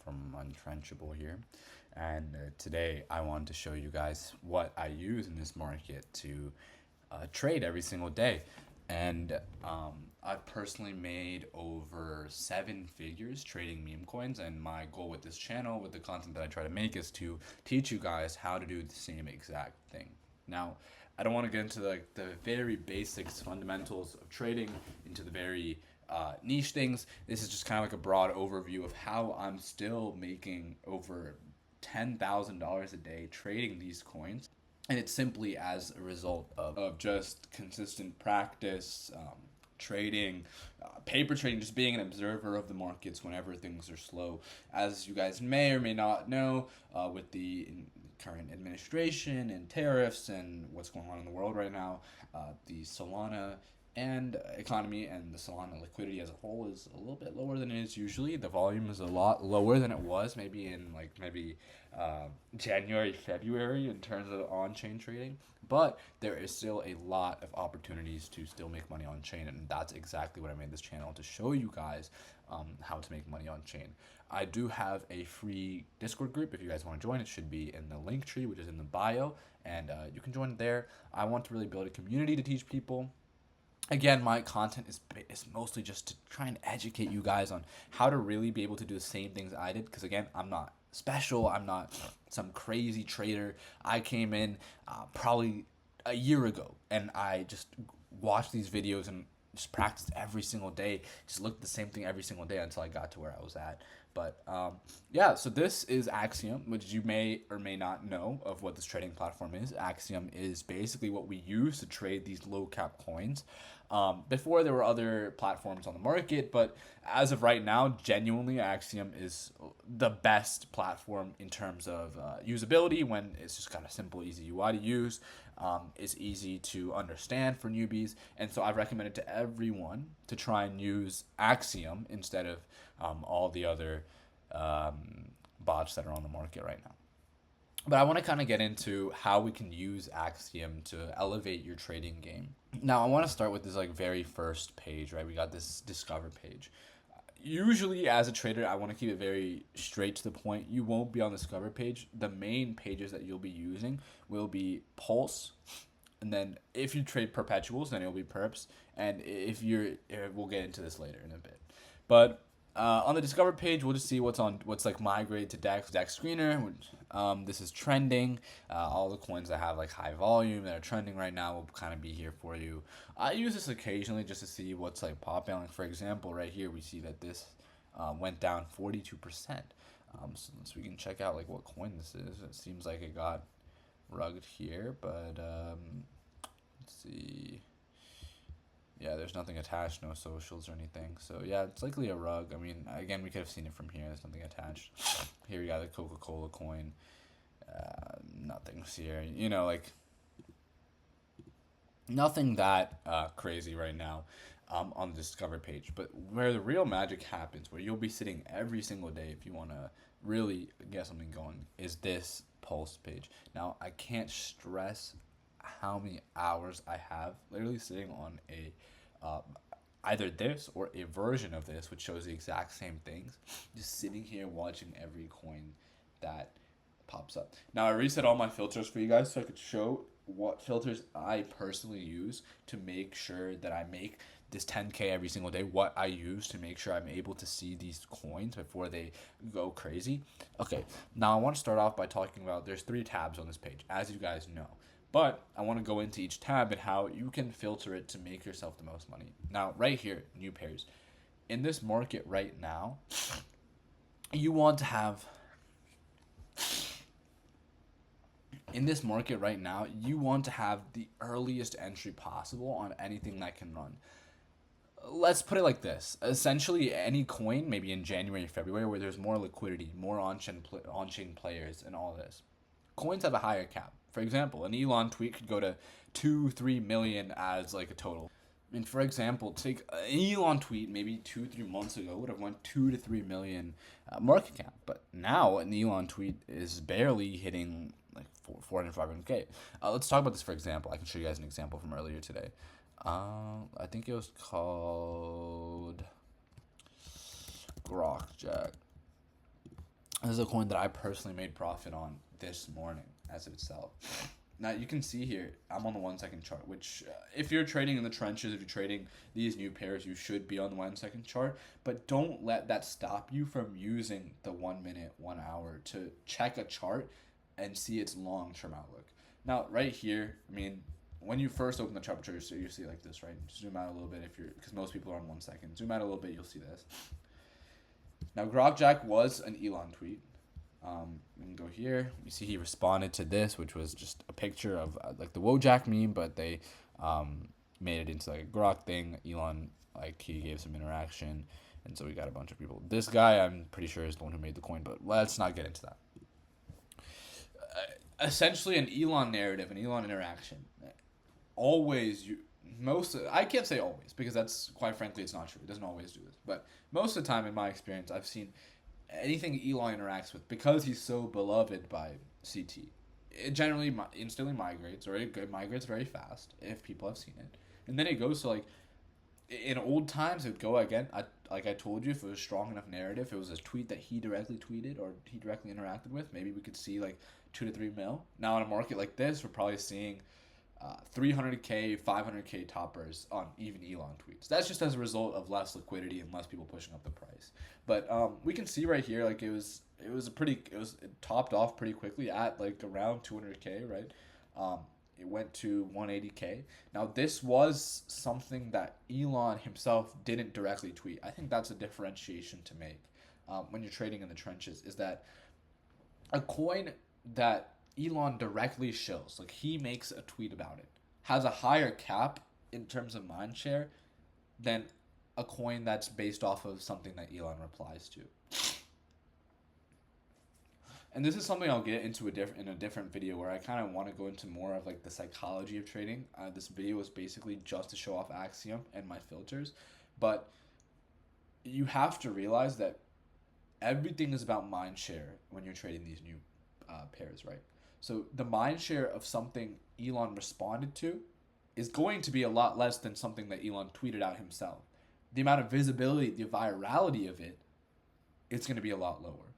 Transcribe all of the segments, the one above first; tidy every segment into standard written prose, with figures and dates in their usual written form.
from Untrenchable here, and today I wanted to show you guys what I use in this market to trade every single day. And I've personally made over 7 figures trading meme coins, and my goal with this channel, with the content that I try to make, is to teach you guys how to do the same exact thing. Now, I don't want to get into the very basics, fundamentals of trading, into the very niche things. This is just kind of like a broad overview of how I'm still making over $10,000 a day trading these coins. And it's simply as a result of just consistent practice, trading, paper trading, just being an observer of the markets whenever things are slow. As you guys may or may not know, with the current administration and tariffs and what's going on in the world right now, the Solana and economy and the Solana liquidity as a whole is a little bit lower than it is usually. The volume is a lot lower than it was maybe in January, February in terms of on-chain trading, but there is still a lot of opportunities to still make money on chain, and that's exactly what I made this channel, to show you guys how to make money on chain. I do have a free Discord group. If you guys want to join, it should be in the link tree, which is in the bio, and you can join there. I want to really build a community to teach people. Again, my content is mostly just to try and educate you guys on how to really be able to do the same things I did, because again, I'm not special. I'm not some crazy trader. I came in probably a year ago, and I just watched these videos and just practiced every single day, just looked at the same thing every single day until I got to where I was at. But yeah, so this is Axiom, which you may or may not know of what this trading platform is. Axiom is basically what we use to trade these low cap coins. Before, there were other platforms on the market, but as of right now, genuinely, Axiom is the best platform in terms of usability, when it's just kind of simple, easy UI to use. It's easy to understand for newbies, and so I've recommended to everyone to try and use Axiom instead of all the other bots that are on the market right now. But I want to kind of get into how we can use Axiom to elevate your trading game. Now, I want to start with this very first page, right? We got this discover page. Usually, as a trader, I want to keep it very straight to the point. You won't be on the discover page. The main pages that you'll be using will be Pulse, and then if you trade perpetuals, then it'll be perps. And we'll get into this later in a bit. But on the discover page, we'll just see what's migrated to Dex Screener. Which, this is trending. All the coins that have high volume that are trending right now will kind of be here for you. I use this occasionally just to see what's popping. For example, right here we see that this went down 42%. So we can check out what coin this is. It seems like it got rugged here, but let's see. Yeah, there's nothing attached, no socials or anything. So yeah, it's likely a rug. I mean, again, we could have seen it from here. There's nothing attached. Here we got the Coca-Cola coin. Nothing's here. Nothing that crazy right now on the discover page. But where the real magic happens, where you'll be sitting every single day if you want to really get something going, is this Pulse page. Now, I can't stress how many hours I have literally sitting on a either this or a version of this, which shows the exact same things, just sitting here watching every coin that pops up. Now, I reset all my filters for you guys so I could show what filters I personally use to make sure that I make this 10K every single day, what I use to make sure I'm able to see these coins before they go crazy. Okay, now I want to start off by talking about, there's 3 tabs on this page, as you guys know. But I want to go into each tab and how you can filter it to make yourself the most money. Now, right here, new pairs. In this market right now, you want to have... In this market right now, you want to have the earliest entry possible on anything that can run. Let's put it like this. Essentially, any coin, maybe in January, February, where there's more liquidity, more on-chain players and all this, coins have a higher cap. For example, an Elon tweet could go to 2-3 million as a total. And for example, take an Elon tweet maybe 2-3 months ago would have went 2 to 3 million market cap, but now an Elon tweet is barely hitting 400, 500K. Let's talk about this for example. I can show you guys an example from earlier today. I think it was called Grokjack. This is a coin that I personally made profit on this morning as of itself. Now you can see here, I'm on the 1 second chart, which if you're trading in the trenches, if you're trading these new pairs, you should be on the 1 second chart, but don't let that stop you from using the 1 minute, 1 hour to check a chart and see its long-term outlook. Now right here, I mean, when you first open the chart, you see like this, right? Zoom out a little bit because most people are on 1 second. Zoom out a little bit, you'll see this. Now, Grokjack was an Elon tweet. We can go here. You see he responded to this, which was just a picture of like the Wojak meme, but they made it into like a Grok thing. Elon, like, he gave some interaction, and so we got a bunch of people. This guy, I'm pretty sure, is the one who made the coin, but let's not get into that. Essentially, an Elon narrative, an Elon interaction. I can't say always, because that's, quite frankly, it's not true. It doesn't always do this. But most of the time, in my experience, I've seen anything Elon interacts with, because he's so beloved by CT, it generally instantly migrates, or it migrates very fast if people have seen it. And then it goes to, like, in old times, it would go again, like I told you, if it was a strong enough narrative, if it was a tweet that he directly tweeted or he directly interacted with, maybe we could see, like, 2 to 3 mil. Now, in a market like this, we're probably seeing 300K, 500K toppers on even Elon tweets. That's just as a result of less liquidity and less people pushing up the price. But we can see right here, like, it topped off pretty quickly at like around 200K, right? It went to 180K. Now, this was something that Elon himself didn't directly tweet. I think that's a differentiation to make when you're trading in the trenches, is that a coin that Elon directly shows, like, he makes a tweet about it, has a higher cap in terms of mind share than a coin that's based off of something that Elon replies to. And this is something I'll get into in a different video, where I kind of want to go into more of, like, the psychology of trading. This video was basically just to show off Axiom and my filters, but you have to realize that everything is about mind share when you're trading these new pairs, right? So the mind share of something Elon responded to is going to be a lot less than something that Elon tweeted out himself. The amount of visibility, the virality of it, it's going to be a lot lower.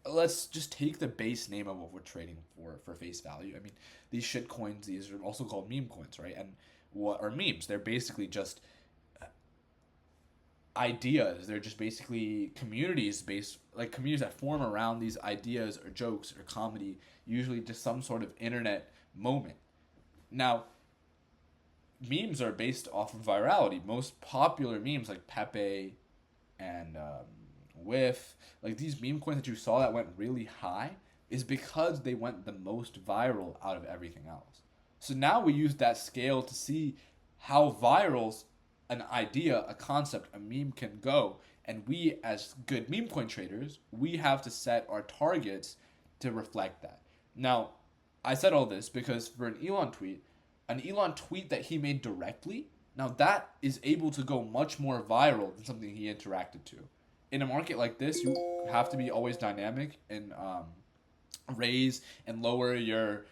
Let's just take the base name of what we're trading for face value. I mean, these shit coins, these are also called meme coins, right? And what are memes? They're basically just ideas. They're just basically communities that form around these ideas or jokes or comedy, usually just some sort of internet moment. Now, memes are based off of virality. Most popular memes, like Pepe and Whiff, like these meme coins that you saw that went really high, is because they went the most viral out of everything else. So now we use that scale to see how viral an idea, a concept, a meme can go. And we, as good meme coin traders, we have to set our targets to reflect that. Now, I said all this because for an Elon tweet that he made directly, now that is able to go much more viral than something he interacted to. In a market like this, you have to be always dynamic and raise and lower your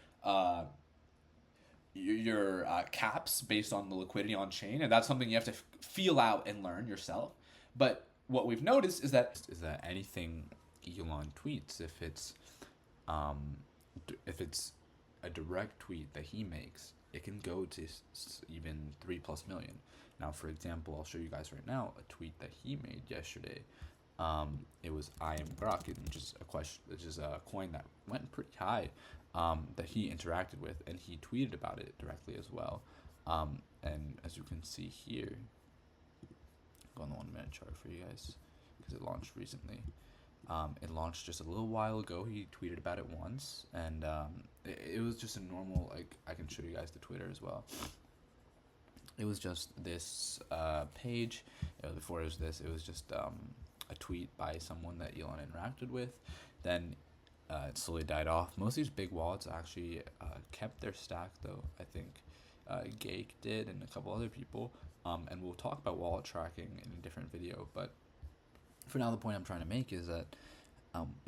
caps based on the liquidity on chain, and that's something you have to feel out and learn yourself. But what we've noticed is that anything Elon tweets, if it's a direct tweet that he makes, it can go to even 3+ million. Now, for example, I'll show you guys right now a tweet that he made yesterday. It was I am Grok, which is a coin that went pretty high, that he interacted with, and he tweeted about it directly as well. And as you can see here, go on the 1 minute chart for you guys because it launched recently. It launched just a little while ago. He tweeted about it once, and it was just a normal, like, I can show you guys the Twitter as well. It was just this page. Before it was this, it was just a tweet by someone that Elon interacted with. Then it slowly died off. Most of these big wallets actually kept their stack, though. I think Gake did, and a couple other people. And we'll talk about wallet tracking in a different video. But for now, the point I'm trying to make is that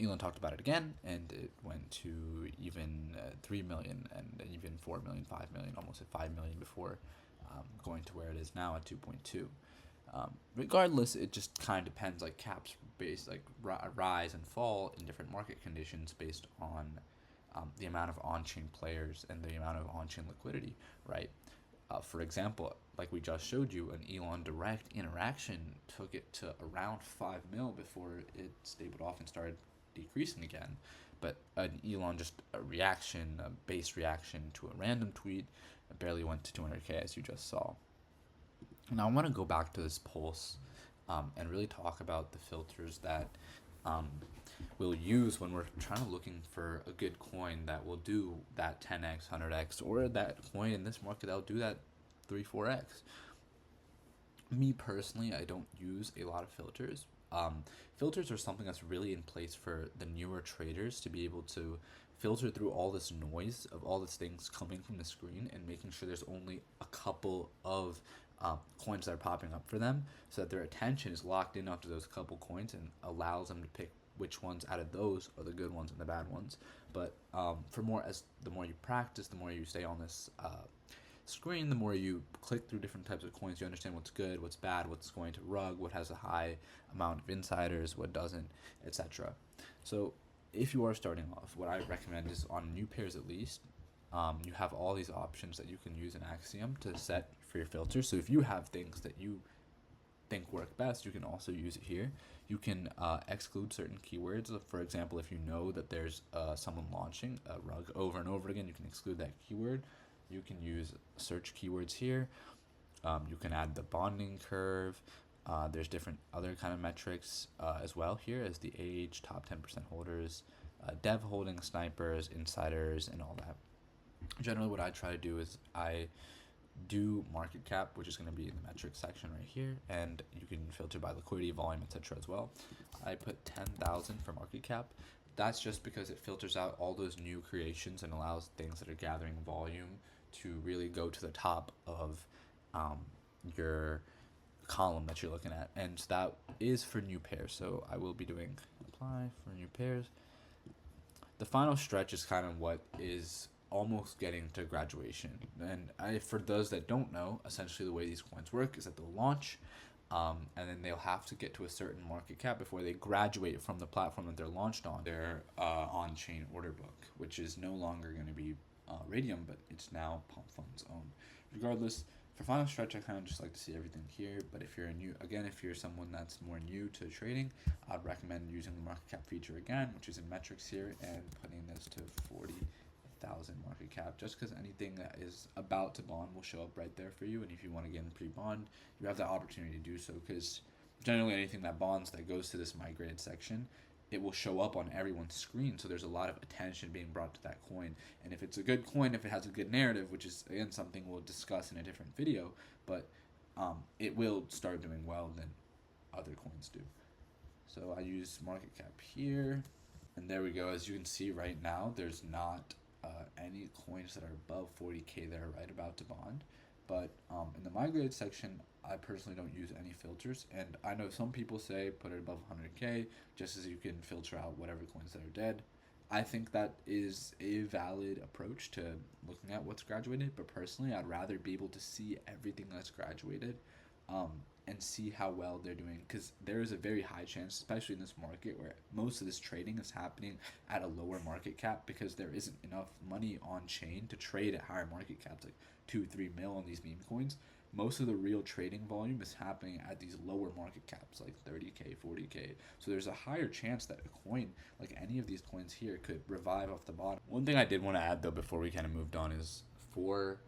Elon talked about it again, and it went to even 3 million, and even 4 million, 5 million, almost at 5 million before going to where it is now at 2.2. Regardless, it just kind of depends. Like caps based like rise and fall in different market conditions based on the amount of on-chain players and the amount of on-chain liquidity, right? For example, like we just showed you, an Elon direct interaction took it to around 5 mil before it stabled off and started decreasing again. But an Elon just a reaction, a base reaction to a random tweet, barely went to 200K as you just saw. Now I want to go back to this pulse and really talk about the filters that we'll use when we're trying to looking for a good coin that will do that 10x, 100x, or that coin in this market that'll do that 3-4x. Me personally, I don't use a lot of filters. Filters are something that's really in place for the newer traders to be able to filter through all this noise of all these things coming from the screen and making sure there's only a couple of coins that are popping up for them, so that their attention is locked in onto those couple coins and allows them to pick which ones out of those are the good ones and the bad ones. But for more, as the more you practice, the more you stay on this screen, the more you click through different types of coins, you understand what's good, what's bad, what's going to rug, what has a high amount of insiders, what doesn't, etc. So if you are starting off, what I recommend is on new pairs at least, you have all these options that you can use in Axiom to set for your filter. So if you have things that you think work best, you can also use it here. You can exclude certain keywords. For example, if you know that there's someone launching a rug over and over again, you can exclude that keyword. You can use search keywords here. You can add the bonding curve. There's different other kind of metrics as well here, as the age, top 10% holders, dev holding, snipers, insiders, and all that. Generally, what I try to do is I do market cap, which is going to be in the metrics section right here, and you can filter by liquidity, volume, etc. as well. I put 10,000 for market cap. That's just because it filters out all those new creations and allows things that are gathering volume to really go to the top of your column that you're looking at, and that is for new pairs. So I will be doing apply for new pairs. The final stretch is kind of what is almost getting to graduation, and for those that don't know, essentially the way these coins work is that they'll launch, and then they'll have to get to a certain market cap before they graduate from the platform that they're launched on. Their on-chain order book, which is no longer going to be Raydium, but it's now Pump Fund's own. Regardless, for final stretch, I kind of just like to see everything here. But if you're if you're someone that's more new to trading, I'd recommend using the market cap feature again, which is in metrics here, and putting this to 40,000 market cap, just because anything that is about to bond will show up right there for you. And if you want to get in pre-bond, you have the opportunity to do so, because generally anything that bonds that goes to this migrated section, it will show up on everyone's screen. So there's a lot of attention being brought to that coin. And if it's a good coin, if it has a good narrative, which is, again, something we'll discuss in a different video, but it will start doing well than other coins do. So I use market cap here. And there we go. As you can see right now, there's not any coins that are above 40K that are right about to bond. But in the migrated section, I personally don't use any filters, and I know some people say put it above 100K just as you can filter out whatever coins that are dead. I think that is a valid approach to looking at what's graduated, but personally I'd rather be able to see everything that's graduated and see how well they're doing, because there is a very high chance, especially in this market where most of this trading is happening at a lower market cap because there isn't enough money on chain to trade at higher market caps, like 2-3 mil on these meme coins. Most of the real trading volume is happening at these lower market caps, like 30K, 40K. So there's a higher chance that a coin, like any of these coins here, could revive off the bottom. One thing I did want to add, though, before we kind of moved on, is for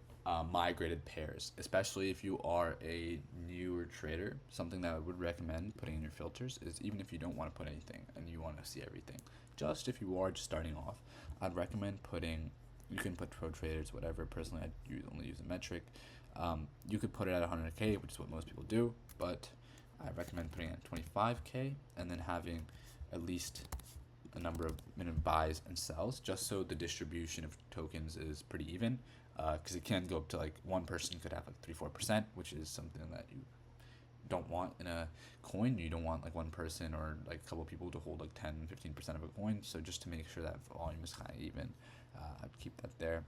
migrated pairs, especially if you are a newer trader, something that I would recommend putting in your filters is, even if you don't want to put anything and you want to see everything, just if you are just starting off, I'd recommend putting, you can put pro traders, whatever. Personally, I only use a metric. You could put it at 100K, which is what most people do, but I recommend putting it at 25K and then having at least a number of minimum buys and sells, just so the distribution of tokens is pretty even, because it can go up to, like, one person could have like 3-4%, which is something that you don't want in a coin. You don't want like one person or like a couple people to hold like 10-15% of a coin. So just to make sure that volume is kind of even, I'd keep that there.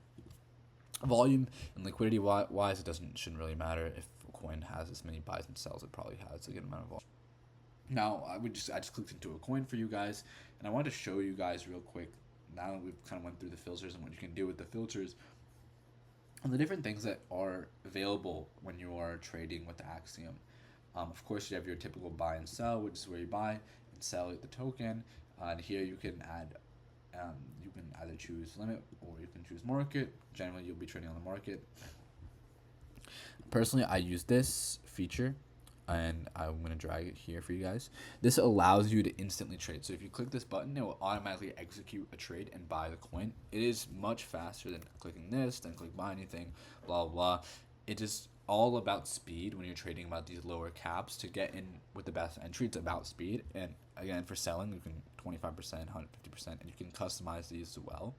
Volume and liquidity wise, it shouldn't really matter. If coin has as many buys and sells, it probably has a good amount of volume. Now, I just clicked into a coin for you guys, and I wanted to show you guys real quick, now that we've kind of went through the filters and what you can do with the filters, and the different things that are available when you are trading with Axiom. Of course, you have your typical buy and sell, which is where you buy and sell the token. And here you can add, you can either choose limit or you can choose market. Generally, you'll be trading on the market. Personally, I use this feature, and I'm going to drag it here for you guys. This allows you to instantly trade. So if you click this button, it will automatically execute a trade and buy the coin. It is much faster than clicking this, then click buy anything, blah, blah, blah. It is all about speed when you're trading about these lower caps. To get in with the best entry, it's about speed. And again, for selling, you can 25%, 150%, and you can customize these as well.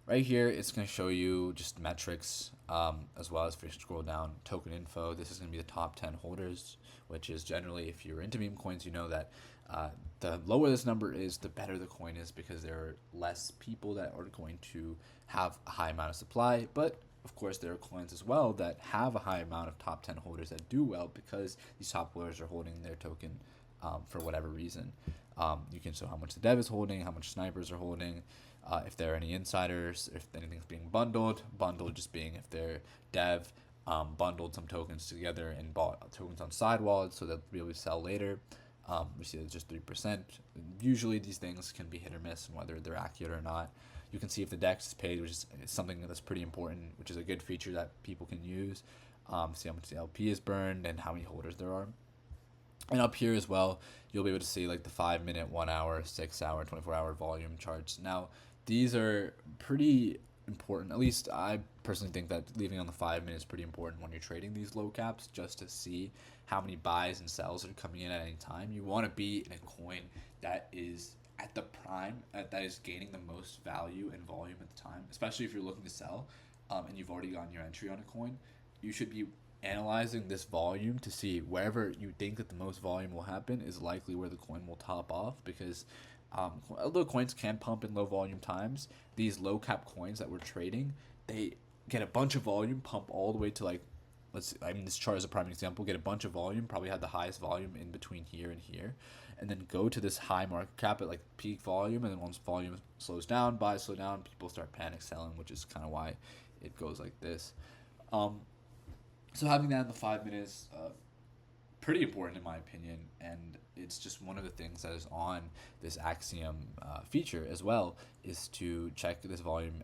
Right here, it's going to show you just metrics, as well as if you scroll down, token info. This is going to be the top 10 holders, which is generally, if you're into Memecoins, you know that the lower this number is, the better the coin is, because there are less people that are going to have a high amount of supply. But of course, there are coins as well that have a high amount of top 10 holders that do well, because these top holders are holding their token for whatever reason. You can show how much the dev is holding, how much snipers are holding, if there are any insiders, if anything's being bundled just being if their dev bundled some tokens together and bought tokens on side wallets so they'll be able to sell later. We see it's just 3%. Usually these things can be hit or miss on whether they're accurate or not. You can see if the DEX is paid, which is something that's pretty important, which is a good feature that people can use. See how much the LP is burned and how many holders there are. And up here as well, you'll be able to see like the 5-minute, 1 hour, 6 hour, 24-hour volume charts. Now, these are pretty important. At least I personally think that leaving on the 5 minutes is pretty important when you're trading these low caps, just to see how many buys and sells are coming in at any time. You want to be in a coin that is at the prime, that is gaining the most value and volume at the time, especially if you're looking to sell and you've already gotten your entry on a coin. You should be analyzing this volume to see wherever you think that the most volume will happen is likely where the coin will top off, because although coins can pump in low volume times, these low cap coins that we're trading, they get a bunch of volume, pump all the way to like, this chart is a prime example, get a bunch of volume, probably have the highest volume in between here and here, and then go to this high market cap at like peak volume, and then once volume slows down, buys slow down, people start panic selling, which is kind of why it goes like this. So having that in the 5 minutes, pretty important in my opinion, and it's just one of the things that is on this Axiom feature as well, is to check this volume.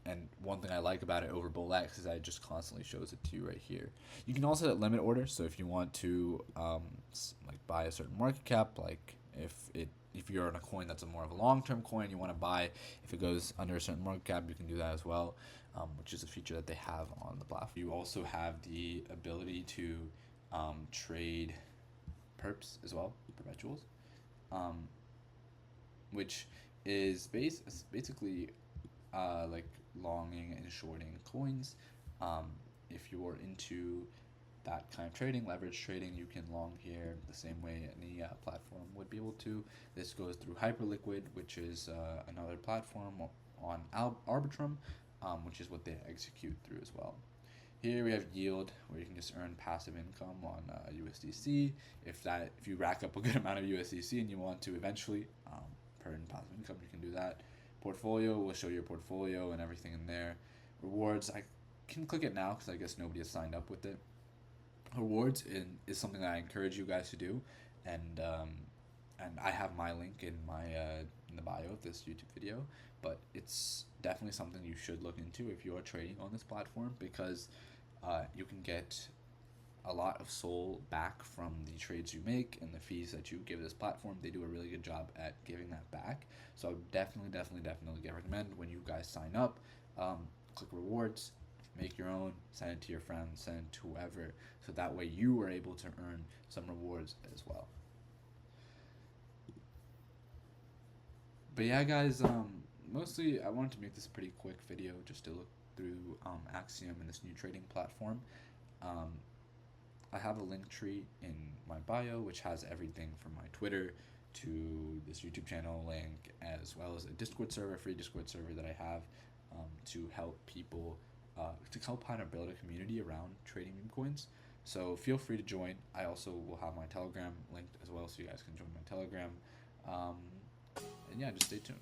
And one thing I like about it over BullX is that it just constantly shows it to you right here. You can also set limit order, so if you want to like buy a certain market cap, like if you're on a coin that's more of a long-term coin, you want to buy, if it goes under a certain market cap, you can do that as well, which is a feature that they have on the platform. You also have the ability to trade perps as well, perpetuals, which is basically like longing and shorting coins. If you're into that kind of trading, leverage trading, you can long here the same way any platform would be able to. This goes through Hyperliquid, which is another platform on Arbitrum, which is what they execute through as well. Here we have yield, where you can just earn passive income on USDC. If you rack up a good amount of USDC and you want to eventually earn passive income, you can do that. Portfolio will show your portfolio and everything in there. Rewards, I can click it now because I guess nobody has signed up with it. Rewards is something that I encourage you guys to do, and I have my link in my in the bio of this YouTube video, but it's definitely something you should look into if you are trading on this platform, because you can get a lot of SOL back from the trades you make and the fees that you give this platform. They do a really good job at giving that back. So I would definitely recommend when you guys sign up, click rewards, make your own, send it to your friends, send it to whoever, so that way you are able to earn some rewards as well. But yeah, guys, mostly I wanted to make this a pretty quick video just to look through Axiom and this new trading platform. I have a link tree in my bio, which has everything from my Twitter to this YouTube channel link, as well as a Discord server, free Discord server that I have to help people kind of build a community around trading meme coins. So feel free to join. I also will have my Telegram linked as well, so you guys can join my Telegram. And yeah, just stay tuned.